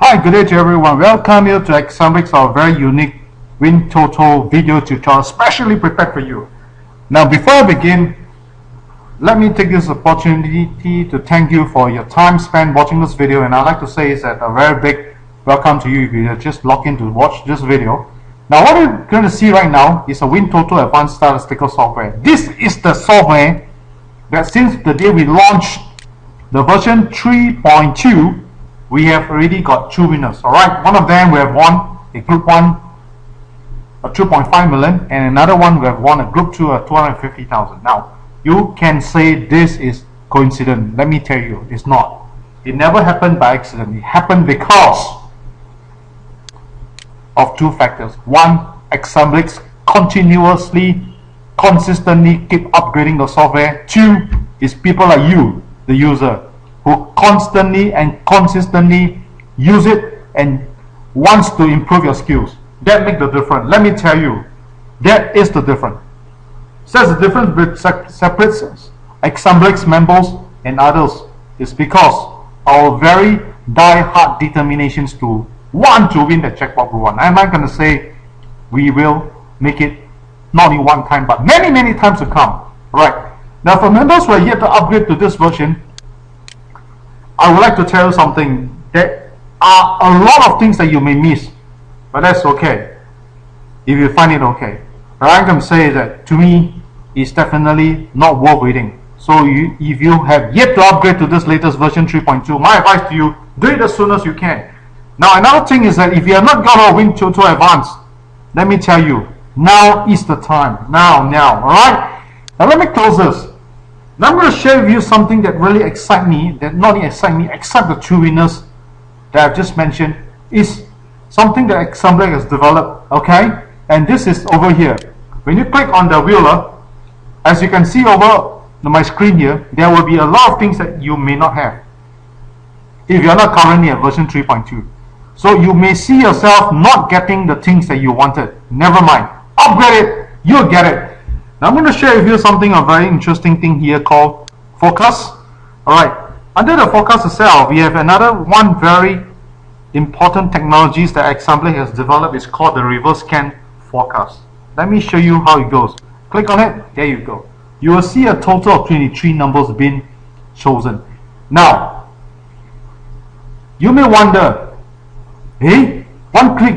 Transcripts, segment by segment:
Hi, good day to everyone. Welcome you to Exambrics, our very unique Win TOTO video tutorial specially prepared for you. Now, before I begin, let me take this opportunity to thank you for your time spent watching this video, and I'd like to say is that a very big welcome to you if you just log in to watch this video. Now, what you're going to see right now is a Win TOTO Advanced Statistical software. This is the software that since the day we launched the version 3.2, we have already got two winners. Alright, one of them we have won a group 1 a 2.5 million, and another one we have won a group 2 a 250,000. Now, you can say this is coincidence. Let me tell you, it's not. It never happened by accident. It happened because of two factors. One, Exambrics consistently keep upgrading the software. Two is people like you, the user, who constantly and consistently use it and wants to improve your skills. That makes the difference. Let me tell you, that is the difference. So that's the difference with separate Exambrics members and others is because our very die-hard determinations to want to win the jackpot group 1. I'm not going to say we will make it not only one time but many times to come. Right. Now, for members who are yet to upgrade to this version, I would like to tell you something. There are a lot of things that you may miss, but that's okay if you find it okay. But I'm going to say that to me, it's definitely not worth waiting. So if you have yet to upgrade to this latest version 3.2, my advice to you, do it as soon as you can. Now, another thing is that if you have not got our Win TOTO Advanced, let me tell you, now is the time. Now, alright? Now let me close this. Now I'm going to share with you something that really excites me, that not only excites me, except the two winners that I've just mentioned, is something that Exambrics has developed, okay? And this is over here. When you click on the wheeler, as you can see over my screen here, there will be a lot of things that you may not have if you're not currently at version 3.2. So you may see yourself not getting the things that you wanted. Never mind. Upgrade it, you'll get it. Now I'm going to share with you something, a very interesting thing here called Focus. Alright, under the Focus itself, we have another one very important technologies that Exambrics has developed. It's called the reverse scan forecast. Let me show you how it goes. Click on it, there you go. You will see a total of 23 numbers being chosen. Now, you may wonder, hey, one click,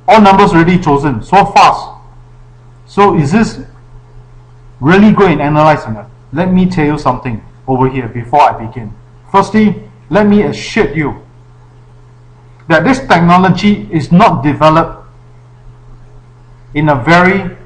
all numbers already chosen, so fast. So is this really go and analyze on it? Let me tell you something over here before I begin. Firstly, let me assure you that this technology is not developed in a very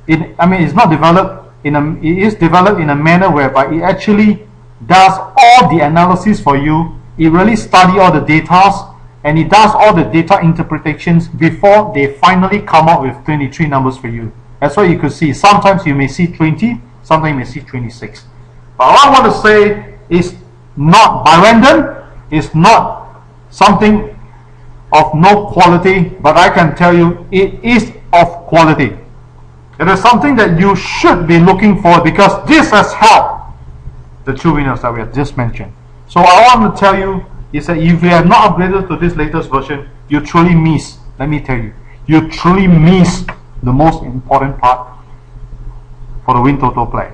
it is developed in a manner whereby it actually does all the analysis for you. It really studies all the data, and it does all the data interpretations before they finally come out with 23 numbers for you. That's why you could see sometimes you may see 20, sometimes you may see 26. But what I want to say is not by random, it's not something of no quality, but I can tell you it is of quality. It is something that you should be looking for because this has helped the two winners that we have just mentioned. So I want to tell you is that if you have not upgraded to this latest version, you truly miss, let me tell you, you truly miss the most important part for the Win TOTO play.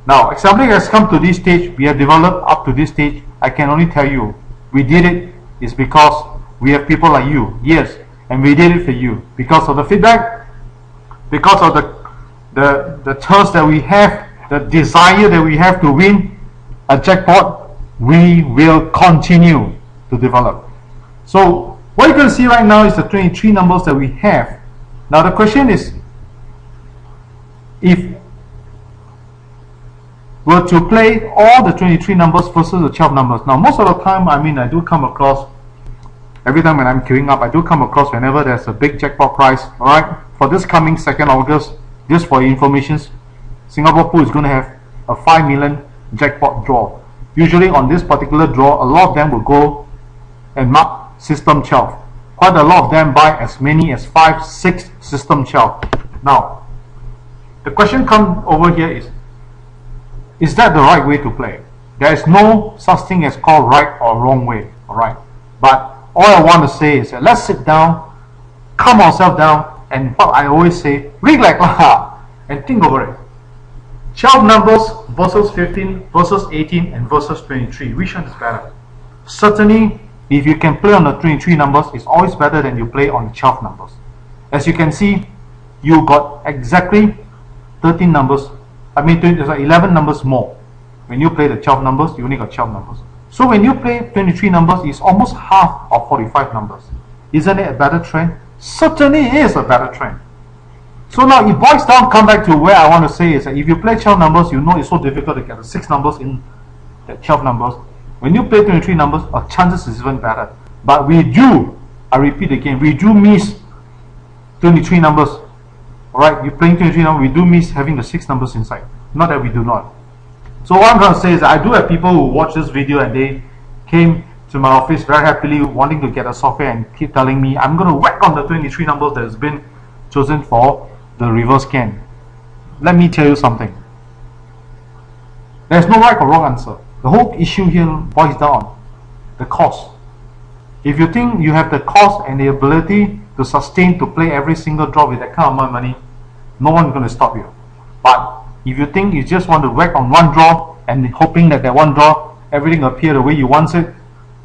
Now, Exambrics has come to this stage, we have developed up to this stage. I can only tell you, we did it is because we have people like you, yes, and we did it for you. Because of the feedback, because of the thirst that we have, the desire that we have to win a jackpot, we will continue to develop. So what you can see right now is the 23 numbers that we have. Now the question is, if we're to play all the 23 numbers versus the 12 numbers. Now most of the time, I do come across, every time when I'm queuing up, I do come across whenever there's a big jackpot prize. Alright, for this coming 2nd August, just for your information, Singapore Pool is going to have a 5 million jackpot draw. Usually on this particular draw, a lot of them will go and mark system 12. Quite a lot of them buy as many as 5, 6 system 12. Now, the question comes over here is that the right way to play? There is no such thing as called right or wrong way, alright? But all I want to say is that let's sit down, calm ourselves down, and what I always say, relax and think over it. 12 numbers versus 15 versus 18 and versus 23. Which one is better? Certainly, if you can play on the 23 numbers, it's always better than you play on the 12 numbers. As you can see, you got exactly 13 numbers. I mean, 11 numbers more. When you play the 12 numbers, you only got 12 numbers. So when you play 23 numbers, it's almost half of 45 numbers. Isn't it a better trend? Certainly it is a better trend. So now it boils down, come back to where I want to say is that if you play 12 numbers, you know it's so difficult to get the 6 numbers in the 12 numbers. When you play 23 numbers, our chances is even better. But we do, I repeat again, we do miss 23 numbers. Alright, you're playing 23 numbers, we do miss having the 6 numbers inside. Not that we do not. So what I'm going to say is that I do have people who watch this video and they came to my office very happily wanting to get a software and keep telling me I'm going to whack on the 23 numbers that has been chosen for the reverse scan. Let me tell you something. There's no right or wrong answer. The whole issue here boils down the cost. If you think you have the cost and the ability to sustain to play every single draw with that kind of money, no one's going to stop you. But if you think you just want to whack on one draw and hoping that one draw everything appear the way you want it,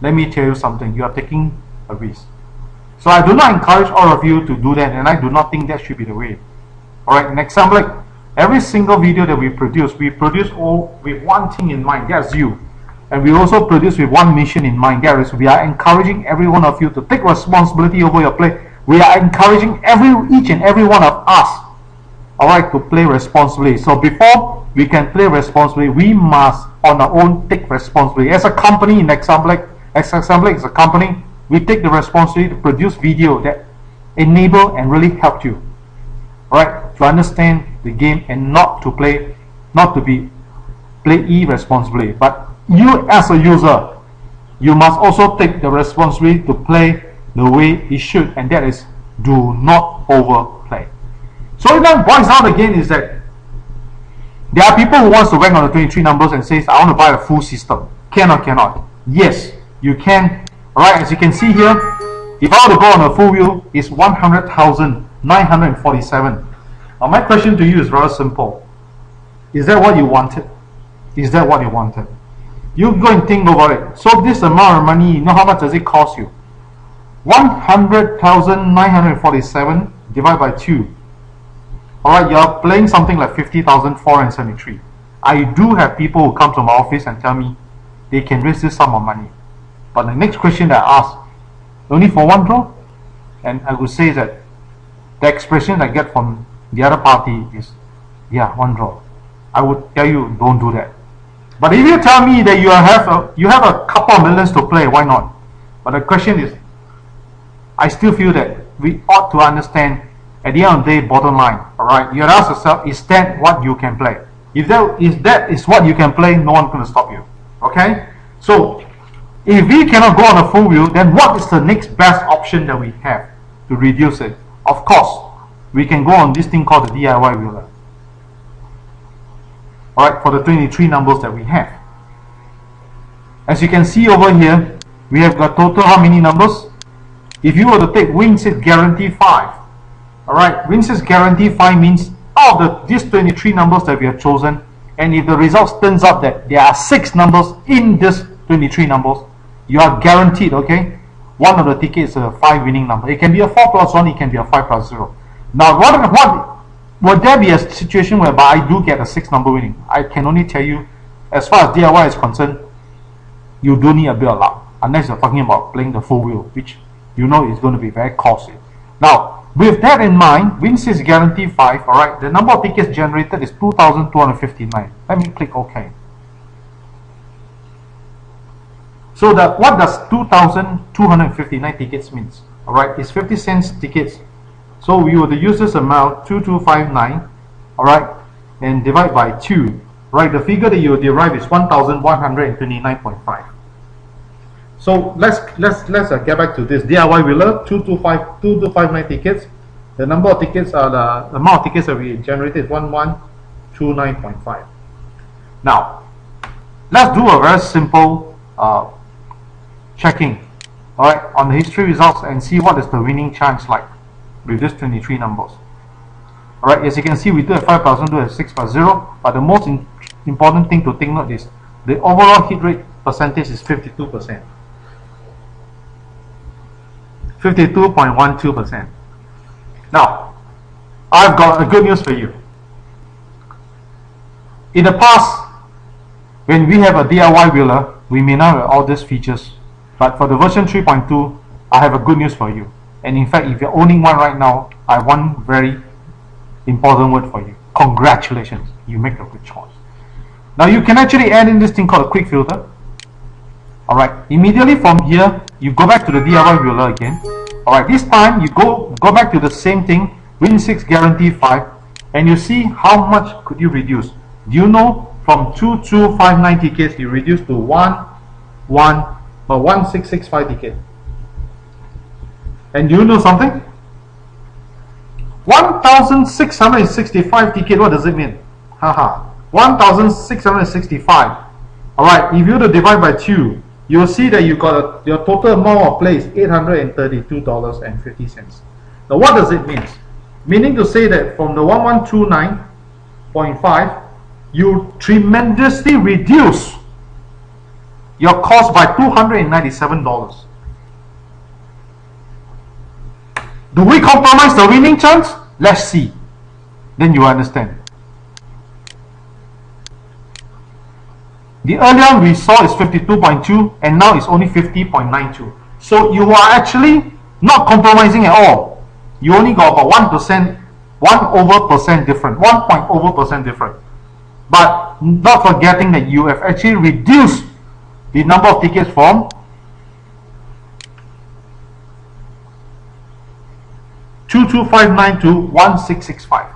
let me tell you something, you are taking a risk. So I do not encourage all of you to do that, and I do not think that should be the way. Alright, next example, like every single video that we produce all with one thing in mind, that's you. And we also produce with one mission in mind, that is we are encouraging every one of you to take responsibility over your play. We are encouraging each and every one of us, alright, to play responsibly. So before we can play responsibly, we must on our own take responsibility. As a company, in Example is a company, we take the responsibility to produce video that enable and really help you, alright, to understand the game and not to play irresponsibly. But you as a user, you must also take the responsibility to play the way it should, and that is do not overplay. So it now boils down again is that there are people who wants to whack on the 23 numbers and says I want to buy a full system. Can or cannot? Yes, you can. Alright, as you can see here, if I were to go on a full wheel, it's 100,947. Now my question to you is rather simple. Is that what you wanted? Is that what you wanted? You go and think about it. So this amount of money, you know how much does it cost you? 100,947 divided by 2. Alright, you're playing something like 50,473. I do have people who come to my office and tell me they can raise this sum of money. But the next question that I ask, only for one draw? And I would say that the expression I get from the other party is, yeah, one draw. I would tell you, don't do that. But if you tell me that you have a couple of millions to play, why not? But the question is, I still feel that we ought to understand at the end of the day, bottom line, alright, you ask yourself, is that what you can play? If that is what you can play, no one's going to stop you. Okay? So, if we cannot go on a full wheel, then what is the next best option that we have to reduce it? Of course, we can go on this thing called the DIY wheeler. Alright, for the 23 numbers that we have. As you can see over here, we have got total how many numbers? If you were to take Winsett Guarantee 5, alright, Winsett Guarantee 5 means out of these 23 numbers that we have chosen, and if the results turns out that there are 6 numbers in this 23 numbers, you are guaranteed, okay, one of the tickets is a 5 winning number. It can be a 4 plus 1, it can be a 5 plus 0. Now, would there be a situation whereby I do get a 6 number winning? I can only tell you, as far as DIY is concerned, you do need a bit of luck, unless you're talking about playing the full wheel, which you know is going to be very costly. Now, with that in mind, Winsett's Guarantee 5, alright, the number of tickets generated is 2,259. Let me click OK. So what does 2,259 tickets means? Alright, it's 50 cents tickets. So we were to use this amount, 2259, alright, and divide by 2. Right, the figure that you will derive is 1,129.5. So let's get back to this DIY wheeler, 2259 tickets. The number of tickets are the amount of tickets that we generated is 1129.5. Now, Let's do a very simple checking, all right, on the history results and see what is the winning chance like with these 23 numbers. All right, as you can see, we do have 5,000, do have 650, but the most important thing to take note is the overall hit rate percentage is 52%. 52.12%. Now, I've got a good news for you. In the past, when we have a DIY wheeler, we may not have all these features, but for the version 3.2, I have a good news for you. And in fact, if you're owning one right now, I have one very important word for you. Congratulations, you make a good choice. Now you can actually add in this thing called a quick filter. Alright, immediately from here, you go back to the DIY wheeler again. Alright, this time you go back to the same thing, win 6 guarantee 5, and you see how much could you reduce. Do you know from 2259 tickets you reduce to 1665 ticket? And do you know something? 1665 ticket, what does it mean? Haha, 1665. Alright, if you were to divide by 2, you will see that you got your total amount of play is $832.50. Now what does it mean? Meaning to say that from the 1129.5, you tremendously reduce your cost by $297. Do we compromise the winning chance? Let's see. Then you understand. The earlier we saw is 52.2 and now it's only 50.92. So you are actually not compromising at all. You only got about 1%, 1% different, 1% different. But not forgetting that you have actually reduced the number of tickets from 2259 to 1665,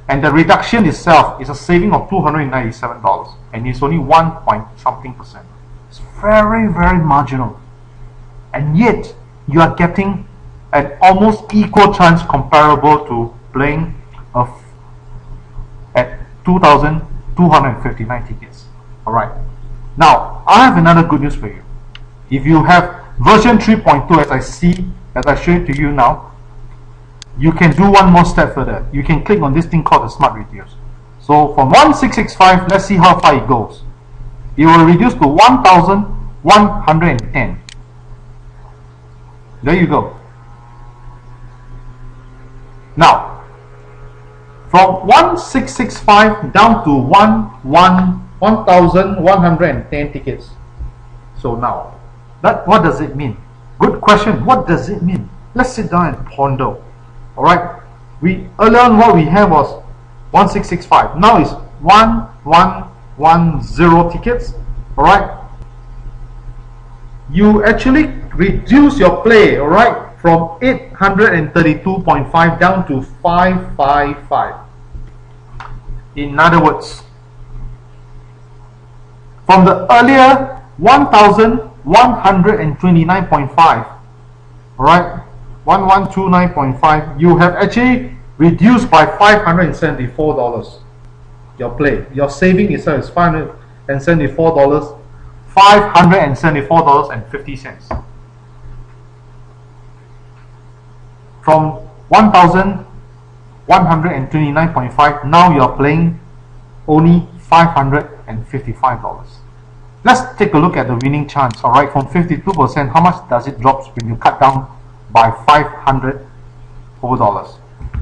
and the reduction itself is a saving of $297, and it's only 1 point something percent. It's very, very marginal, and yet you are getting an almost equal chance comparable to playing at 2,259 tickets. Alright, now I have another good news for you. If you have version 3.2 as I showed to you now, you can do one more step further. You can click on this thing called the Smart Reduce. So from 1665, let's see how far it goes. It will reduce to 1,110. There you go. Now, from 1665 down to 1,110 tickets. So now, what does it mean? Good question. What does it mean? Let's sit down and ponder. Alright, earlier on what we have was 1665. Now it's 1110 tickets. Alright, you actually reduce your play, alright, from 832.5 down to 555. In other words, from the earlier 1129.5, alright, 1129.5, you have actually reduced by $574 your play. Your saving itself is $574, $574.50. From 1129.5, now you are playing only $555. Let's take a look at the winning chance. Alright, from 52%, how much does it drop when you cut down by $500 dollars?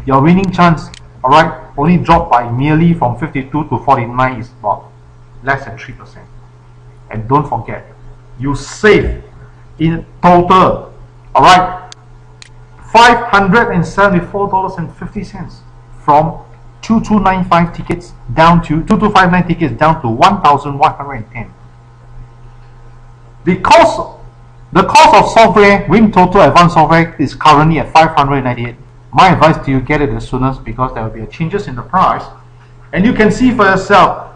Your winning chance, alright, only dropped by merely from 52 to 49 is about less than 3%. And don't forget, you save in total, alright, $574.50 from 2295 tickets down to 2259 tickets down to 1110. Because the cost of software, Win TOTO Advanced Software, is currently at $598. My advice to you, get it as soon as, because there will be changes in the price, and you can see for yourself,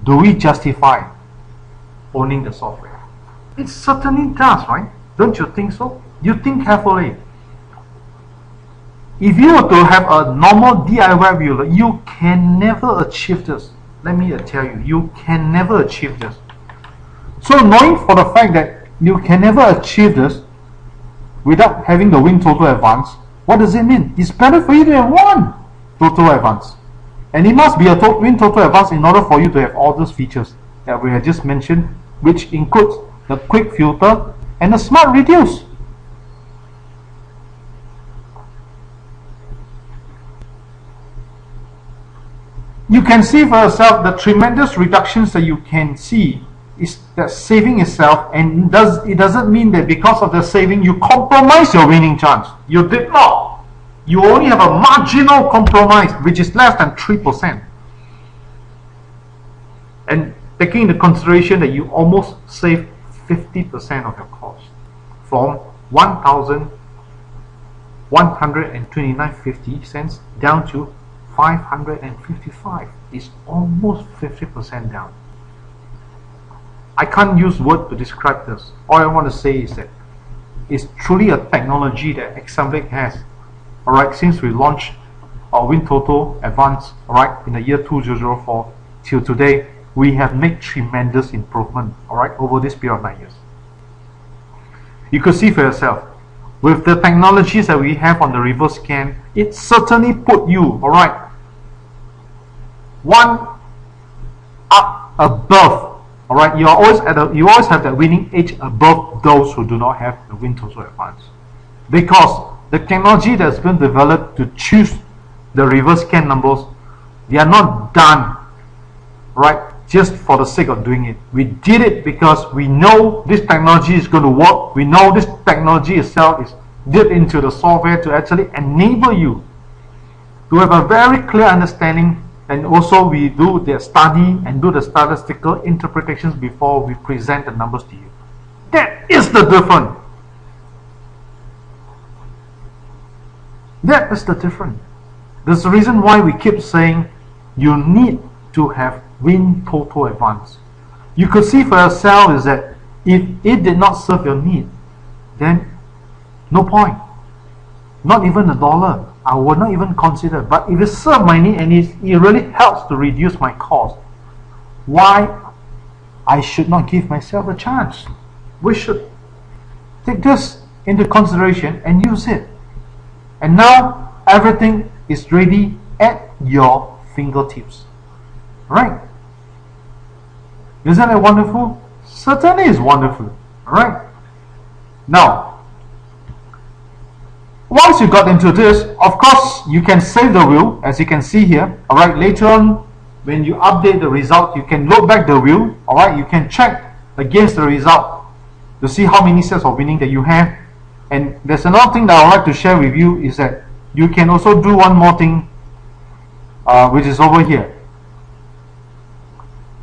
do we justify owning the software? It certainly does, right? Don't you think so? You think carefully. If you were to have a normal DIY wheeler, you can never achieve this. Let me tell you, you can never achieve this. So knowing for the fact that you can never achieve this without having the win TOTO advance, what does it mean? It's better for you to have one TOTO advance. And it must be a win TOTO advance in order for you to have all those features that we have just mentioned, which includes the quick filter and the smart reduce. You can see for yourself the tremendous reductions that you can see is that saving itself, and it doesn't mean that because of the saving you compromise your winning chance. You did not. You only have a marginal compromise, which is less than 3%. And taking into consideration that you almost save 50% of your cost from 1,129.50 cents down to 555. It's almost 50% down. I can't use words to describe this. All I want to say is that it's truly a technology that Examblic has. Alright, since we launched our Win TOTO Advance, alright, in the year 2004 till today, we have made tremendous improvement, alright, over this period of 9 years. You could see for yourself, with the technologies that we have on the reverse scan, it certainly put you, alright, one up above. Alright, you always have that winning edge above those who do not have the Win TOTO advance. Because the technology that's been developed to choose the reverse scan numbers, they are not done, right, just for the sake of doing it. We did it because we know this technology is going to work. We know this technology itself is built into the software to actually enable you to have a very clear understanding. And also we do the study and do the statistical interpretations before we present the numbers to you. That is the difference. That is the difference. There's the reason why we keep saying you need to have Win TOTO advance. You could see for yourself is that if it did not serve your need, then no point. Not even $1. I would not even consider. But if it serves my need and it really helps to reduce my cost, why I should not give myself a chance? We should take this into consideration and use it. And now everything is ready at your fingertips. Right? Isn't that wonderful? Certainly is wonderful. Alright? Now, once you got into this, of course, you can save the wheel, as you can see here. Alright, later on, when you update the result, you can load back the wheel. Alright, you can check against the result to see how many sets of winning that you have. And there's another thing that I would like to share with you is that you can also do one more thing, which is over here.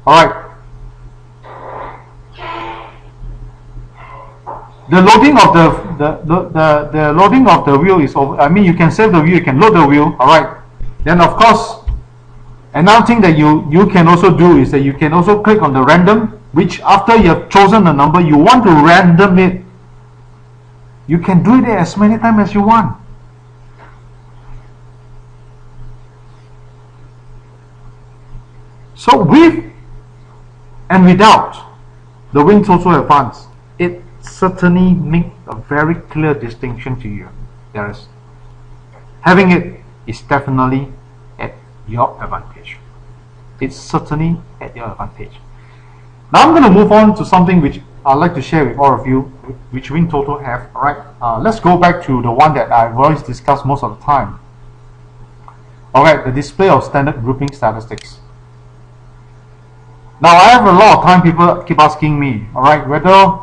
Alright. The loading of the loading of the wheel is over. I mean, you can save the wheel, you can load the wheel. All right. Then of course, another thing that you can also do is that you can also click on the random, which after you have chosen the number you want to random it, you can do it as many times as you want. So with and without the Win TOTO advance, it certainly make a very clear distinction to you. There is having it is definitely at your advantage. It's certainly at your advantage. Now I'm going to move on to something which I'd like to share with all of you, which Win TOTO have. Alright, let's go back to the one that I've always discussed most of the time. Alright, the display of standard grouping statistics. Now I have a lot of time people keep asking me, alright, whether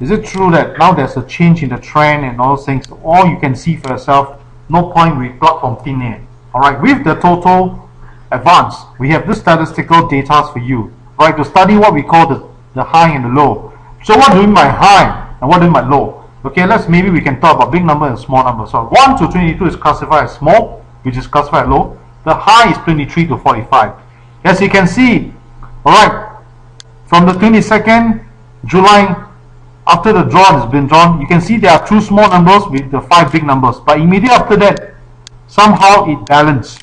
is it true that now there's a change in the trend and all those things? All you can see for yourself, no point we plug from thin air. Alright, with the TOTO advance, we have this statistical data for you, right, to study what we call the high and the low. So what do you mean by high and what do you mean by low? Okay, maybe we can talk about big number and small number. So 1 to 22 is classified as small, which is classified as low. The high is 23 to 45. As you can see, alright, from the 22nd July, after the draw has been drawn, you can see there are 2 small numbers with the 5 big numbers. But immediately after that, somehow it balanced.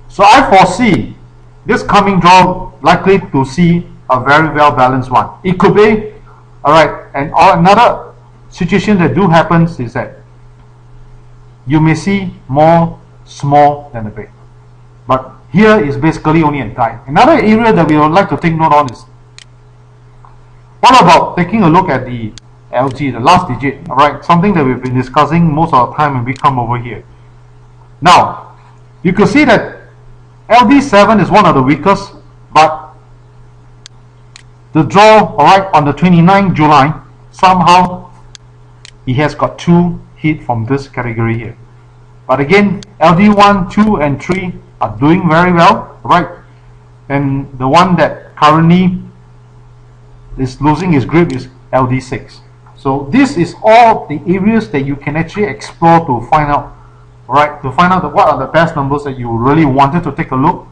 So I foresee this coming draw likely to see a very well balanced one. It could be, alright, and another situation that do happens is that you may see more small than a big. But here is basically only a guide. Another area that we would like to take note on is, what about taking a look at the LG, the last digit, alright, something that we've been discussing most of the time when we come over here. Now, you can see that LD7 is one of the weakest, but the draw, alright, on the 29th July, somehow he has got 2 hit from this category here. But again, LD1, 2 and 3 are doing very well, right? And the one that currently is losing his grip is LD6. So this is all the areas that you can actually explore to find out, right? To find out what are the best numbers that you really wanted to take a look,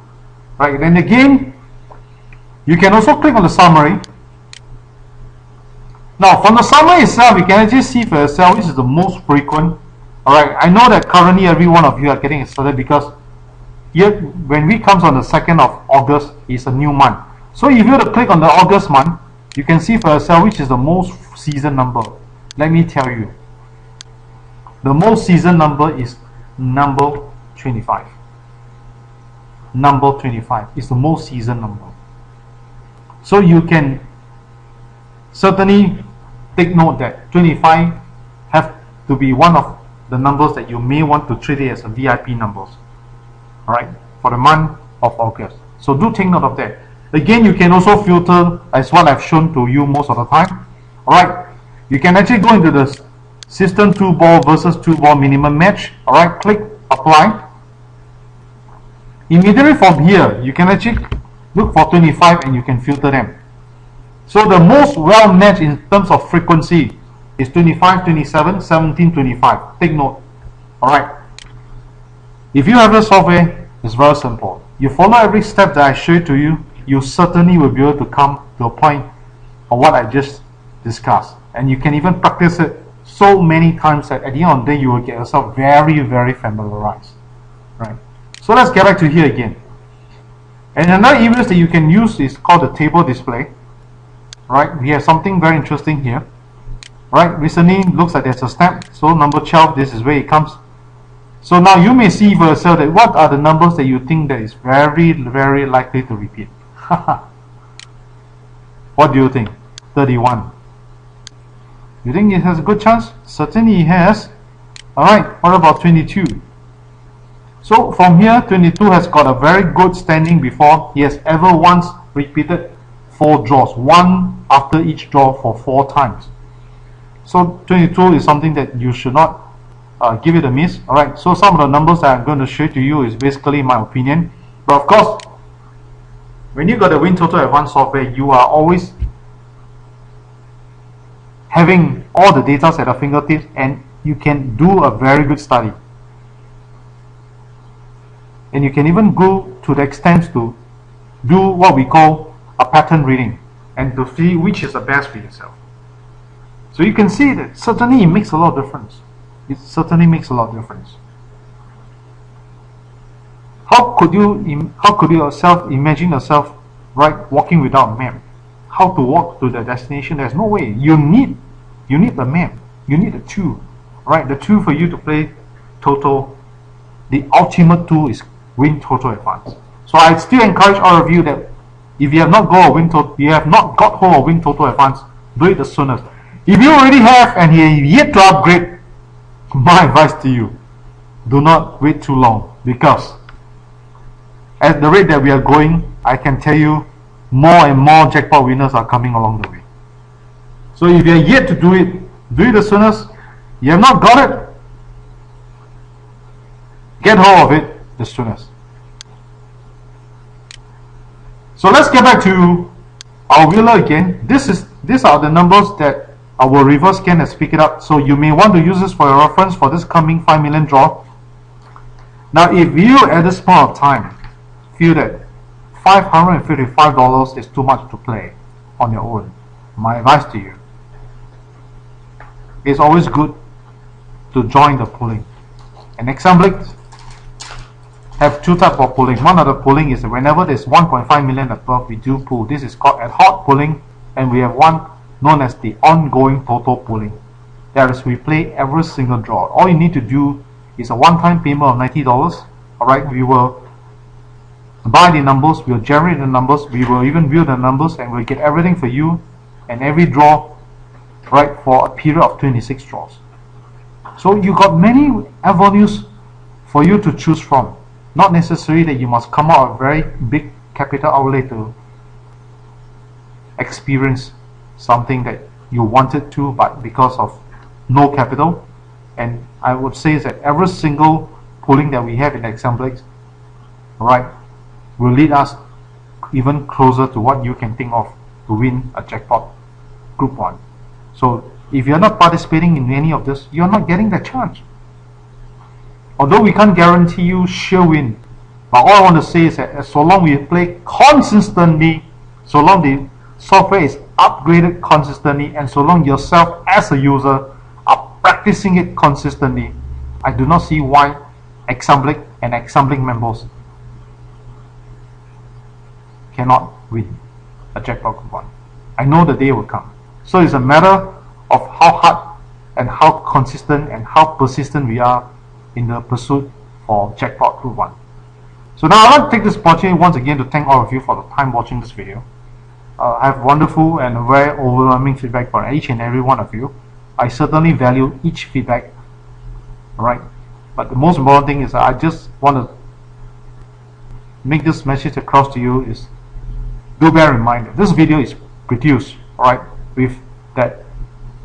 right? Then again, you can also click on the summary. Now, from the summary itself, you can actually see for yourself which is the most frequent. Alright, I know that currently every one of you are getting excited because here, when we comes on the 2nd of August, is a new month. So if you were to click on the August month, you can see for yourself which is the most season number. Let me tell you, the most season number is number 25. Number 25 is the most season number. So you can certainly take note that 25 have to be one of the numbers that you may want to treat it as a VIP numbers, alright, for the month of August. So do take note of that. Again, you can also filter as what I've shown to you most of the time. Alright, you can actually go into the system 2-ball versus 2-ball minimum match. Alright, click apply. Immediately from here, you can actually look for 25 and you can filter them. So the most well matched in terms of frequency is 25, 27, 17, 25. Take note. Alright. If you have the software, it's very simple. You follow every step that I showed to you, you certainly will be able to come to a point of what I just discussed. And you can even practice it so many times that at the end of the day, you will get yourself very, very familiarized. Right. So let's get back to here again. And another areas that you can use is called the table display. Right. We have something very interesting here. Right, recently looks like there's a snap. So number 12, this is where it comes. So now you may see for yourself that what are the numbers that you think that is very, very likely to repeat. What do you think? 31. You think it has a good chance? Certainly it has. Alright, what about 22? So from here, 22 has got a very good standing before he has ever once repeated 4 draws, one after each draw for 4 times. So 22 is something that you should not give it a miss. Alright, so some of the numbers that I'm going to show to you is basically my opinion. But of course, when you got the WinToto Advanced software, you are always having all the data at your fingertips and you can do a very good study. And you can even go to the extent to do what we call a pattern reading and to see which is the best for yourself. So you can see that certainly it makes a lot of difference. It certainly makes a lot of difference. How could you imagine yourself, right, walking without a map? How to walk to the destination? There's no way. You need the map. You need the tool, right? The tool for you to play TOTO. The ultimate tool is WinToto Advanced. So I still encourage all of you that if you have not got hold of WinToto Advanced, do it the soonest. If you already have and you have yet to upgrade, my advice to you, do not wait too long, because at the rate that we are going, I can tell you more and more jackpot winners are coming along the way. So if you are yet to do it the soonest. You have not got it, get hold of it the soonest. So let's get back to our wheeler again. These are the numbers that our reverse scan has picked it up. So you may want to use this for your reference for this coming 5 million draw. Now if you at this point of time feel that $555 is too much to play on your own, my advice to you, it's always good to join the pooling. And example, have two types of pooling. One of the pooling is whenever there's 1.5 million above, we do pool. This is called ad hoc pooling, and we have one known as the ongoing TOTO pooling. That is, we play every single draw. All you need to do is a one-time payment of $90. Alright, we will buy the numbers, we'll generate the numbers, we will even view the numbers, and we'll get everything for you and every draw, right, for a period of 26 draws. So you got many avenues for you to choose from. Not necessarily that you must come out a very big capital outlay to experience something that you wanted to, but because of no capital. And I would say that every single pooling that we have in Examblix, right, will lead us even closer to what you can think of to win a jackpot group 1. So if you're not participating in any of this, you're not getting the chance. Although we can't guarantee you sure win, but all I want to say is that so long we play consistently, so long the software is upgraded consistently, and so long yourself as a user are practicing it consistently, I do not see why Examblix and Examblix members cannot win a jackpot group 1. I know the day will come. So it's a matter of how hard and how consistent and how persistent we are in the pursuit for jackpot group 1. So now I want to take this opportunity once again to thank all of you for the time watching this video. I have wonderful and very overwhelming feedback from each and every one of you. I certainly value each feedback. Alright, but the most important thing is that I just want to make this message across to you is, do bear in mind that this video is produced, alright, with that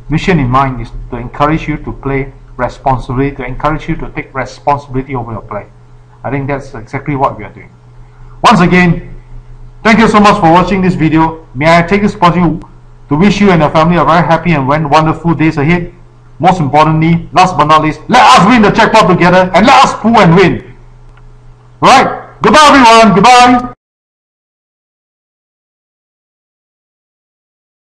mission in mind, is to encourage you to play responsibly, to encourage you to take responsibility over your play. I think that's exactly what we are doing. Once again, thank you so much for watching this video. May I take this opportunity to wish you and your family a very happy and wonderful days ahead. Most importantly, last but not least, let us win the jackpot together and let us pool and win. Right? Goodbye everyone. Goodbye.